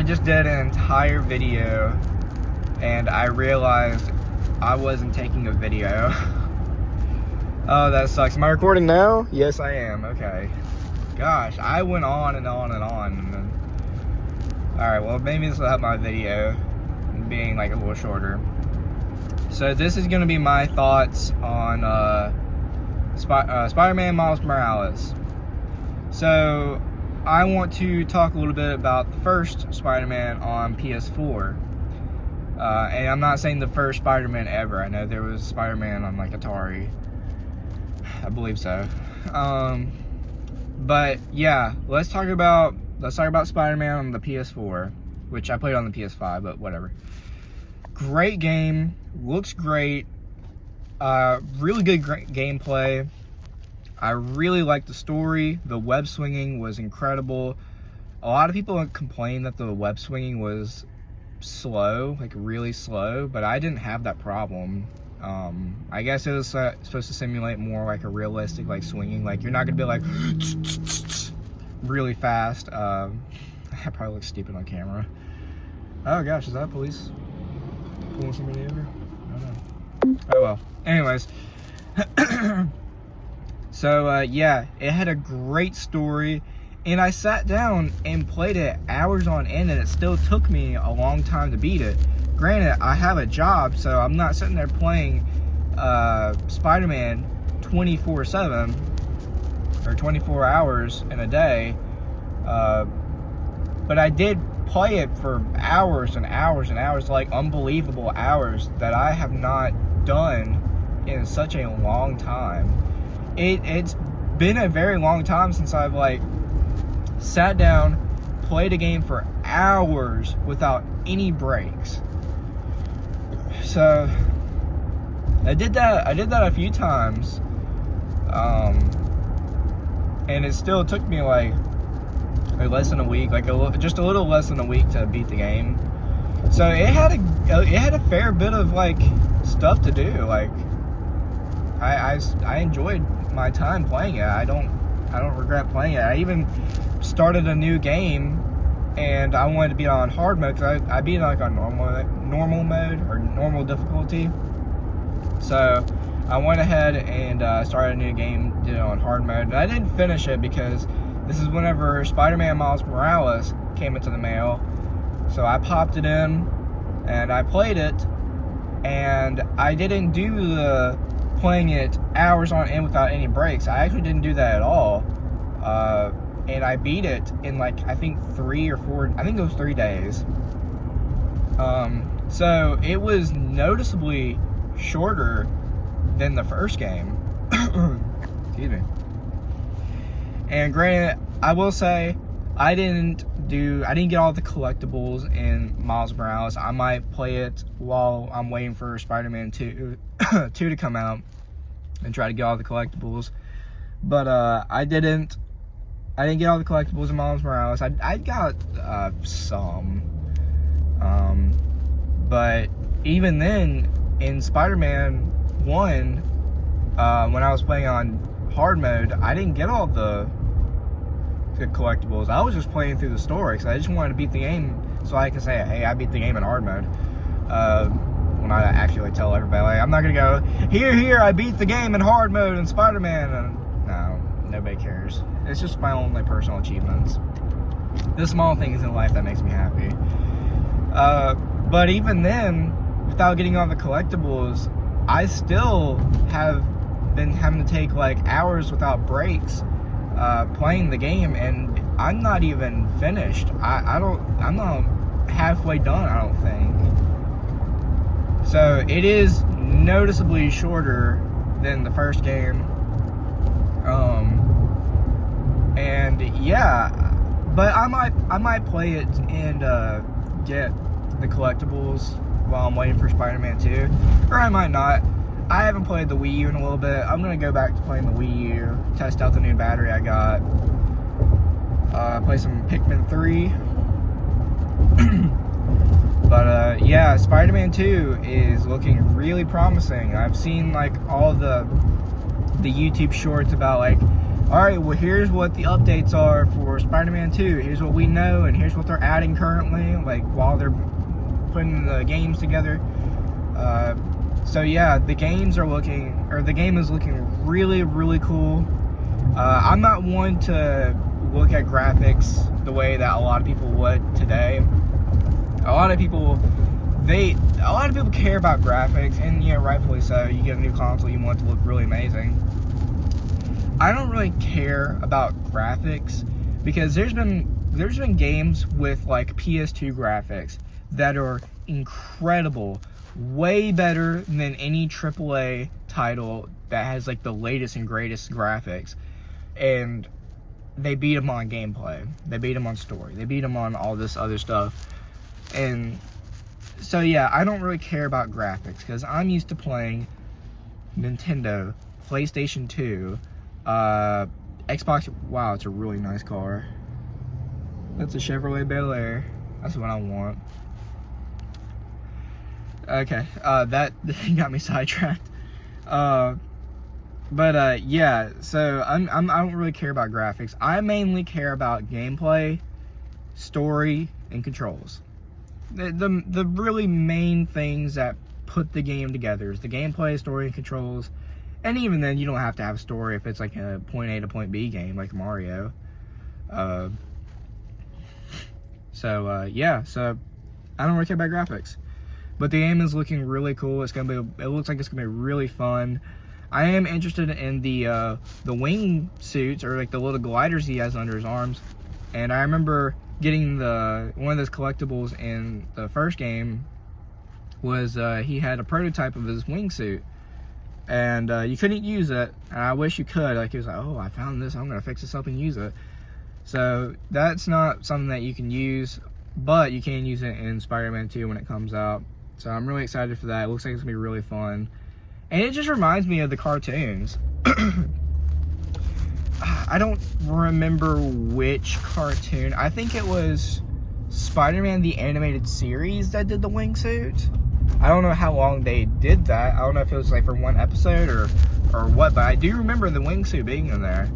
just did an entire video and I realized I wasn't taking a video. Oh, that sucks. Am I recording now? Yes, I am. Okay. Gosh, I went on and on and on. And then... Alright, well, maybe this will help my video being like a little shorter. So this is going to be my thoughts on Spider-Man Miles Morales. So I want to talk a little bit about the first Spider-Man on PS4. And I'm not saying the first Spider-Man ever. I know there was Spider-Man on like Atari. I believe so. But yeah, let's talk about Spider-Man on the PS4, which I played on the PS5, but whatever. Great game, looks great, really good gameplay. I really liked the story. The web swinging was incredible. A lot of people complained that the web swinging was slow, like really slow, but I didn't have that problem. I guess it was supposed to simulate more like a realistic like swinging. Like you're not gonna be like really fast. I probably look stupid on camera. Oh gosh, is that police pulling somebody over? I don't know. Oh well. Anyways, so yeah, it had a great story, and I sat down and played it hours on end, and it still took me a long time to beat it. Granted, I have a job, so I'm not sitting there playing Spider-Man 24/7 or 24 hours in a day, but I did play it for hours and hours and hours, like unbelievable hours that I have not done in such a long time. It's been a very long time since I've like sat down, played a game for hours without any breaks. So I did that a few times, and it still took me like less than a week, like just a little less than a week to beat the game. So it had a fair bit of like stuff to do. Like I enjoyed my time playing it. I don't regret playing it. I even started a new game, and I wanted to be on hard mode because I beat it like on normal mode or normal difficulty. So I went ahead and started a new game, did it on hard mode. And I didn't finish it because this is whenever Spider-Man Miles Morales came into the mail. So I popped it in and I played it, and I didn't do the playing it hours on end without any breaks. I actually didn't do that at all. And I beat it in like, I think 3 or 4, I think it was 3 days. So it was noticeably shorter than the first game. Excuse me. And granted, I will say, I didn't get all the collectibles in Miles Morales. I might play it while I'm waiting for Spider-Man 2 to come out and try to get all the collectibles. But I didn't get all the collectibles in Miles Morales. I got some. But even then, in Spider-Man 1, when I was playing on hard mode, I didn't get all the collectibles. I was just playing through the story because I just wanted to beat the game so I could say, hey, I beat the game in hard mode. When I actually tell everybody, like, I'm not gonna go, here, I beat the game in hard mode in Spider-Man. And no, nobody cares. It's just my own like personal achievements. The small things in life that makes me happy. But even then, without getting all the collectibles, I still have been having to take like hours without breaks playing the game, and I'm not even finished. I'm not halfway done, I don't think. So it is noticeably shorter than the first game. And yeah, but I might play it and get the collectibles while I'm waiting for Spider-Man 2, or I might not. I haven't played the Wii U in a little bit. I'm gonna go back to playing the Wii U, test out the new battery I got, play some Pikmin 3. But yeah, Spider-Man 2 is looking really promising. I've seen like all the YouTube shorts about like alright, well here's what the updates are for Spider-Man 2. Here's what we know, and here's what they're adding currently, like while they're putting the games together. So yeah, the game is looking really, really cool. I'm not one to look at graphics the way that a lot of people would today. A lot of people care about graphics, and yeah, rightfully so. You get a new console, you want it to look really amazing. I don't really care about graphics because there's been games with like PS2 graphics that are incredible, way better than any AAA title that has like the latest and greatest graphics, and they beat them on gameplay, they beat them on story, they beat them on all this other stuff. And so yeah, I don't really care about graphics because I'm used to playing Nintendo, PlayStation 2, Xbox. Wow, it's a really nice car. That's a Chevrolet Bel Air. That's what I want. Okay, that got me sidetracked. Yeah, so I don't really care about graphics. I mainly care about gameplay, story, and controls. The really main things that put the game together is the gameplay, story, and controls. And even then, you don't have to have a story if it's like a point A to point B game like Mario. Yeah, so I don't really care about graphics. But the game is looking really cool. It looks like it's gonna be really fun. I am interested in the wing suits, or like the little gliders he has under his arms. And I remember getting one of those collectibles in the first game was he had a prototype of his wingsuit, and you couldn't use it. And I wish you could. Like, he was like, "Oh, I found this. I'm gonna fix this up and use it." So that's not something that you can use, but you can use it in Spider-Man 2 when it comes out. So I'm really excited for that. It looks like it's gonna be really fun, and it just reminds me of the cartoons. I don't remember which cartoon. I think it was Spider-Man the Animated Series that did the wingsuit. I don't know how long they did that. I don't know if it was like for one episode or what, but I do remember the wingsuit being in there.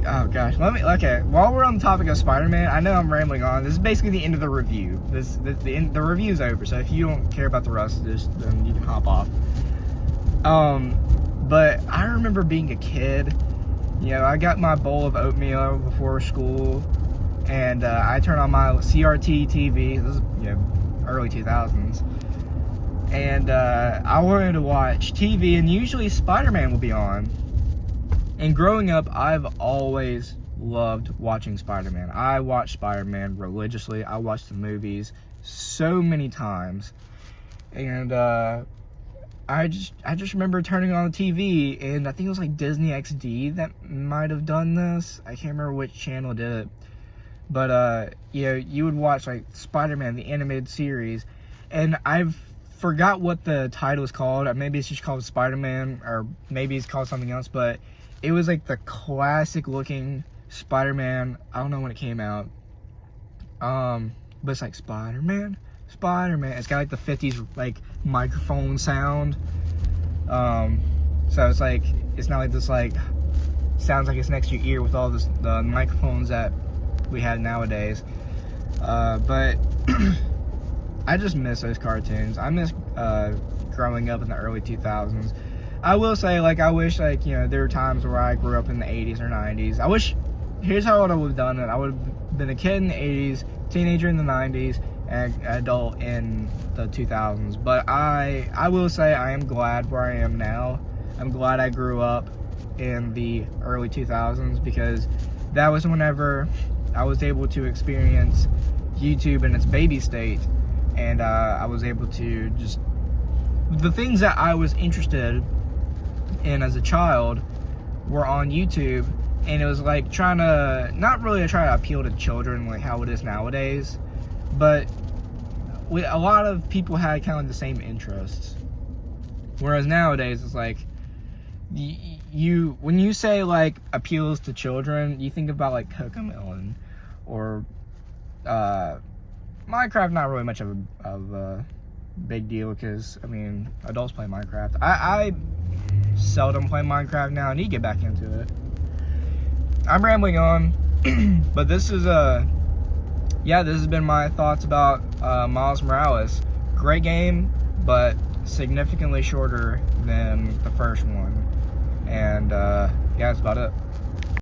Oh gosh, okay, while we're on the topic of Spider-Man, I know I'm rambling on. This is basically the end of the review. The review's over, so if you don't care about the rest of this, then you can hop off. But I remember being a kid, you know, I got my bowl of oatmeal before school, and I turned on my CRT TV. This is, you know, early 2000s, and I wanted to watch TV, and usually Spider-Man would be on. And growing up, I've always loved watching Spider-Man. I watched Spider-Man religiously. I watched the movies so many times, and I just remember turning on the TV, and I think it was like Disney XD that might have done this. I can't remember which channel did it, but you know, you would watch like Spider-Man the Animated Series, and I've forgot what the title is called. Or maybe it's just called Spider-Man, or maybe it's called something else, but it was like the classic looking Spider-Man. I don't know when it came out, but it's like Spider-Man. It's got like the 50s like microphone sound. So it's like, it's not like this like sounds like it's next to your ear with all the microphones that we have nowadays. But I just miss those cartoons. I miss growing up in the early 2000s. I will say, like, I wish, like, you know, there were times where I grew up in the 80s or 90s. Here's how I would have done it. I would have been a kid in the 80s, teenager in the 90s, and adult in the 2000s. But I will say I am glad where I am now. I'm glad I grew up in the early 2000s, because that was whenever I was able to experience YouTube in its baby state, and I was able to just, the things that I was interested in as a child were on YouTube, and it was like not really try to appeal to children like how it is nowadays, but a lot of people had kind of the same interests. Whereas nowadays, it's like, when you say like appeals to children, you think about like Cocomelon or Minecraft. Not really much of big deal because, I mean, adults play Minecraft. I seldom play Minecraft now. I need to get back into it. I'm rambling on, but this is this has been my thoughts about Miles Morales. Great game, but significantly shorter than the first one. And yeah, that's about it.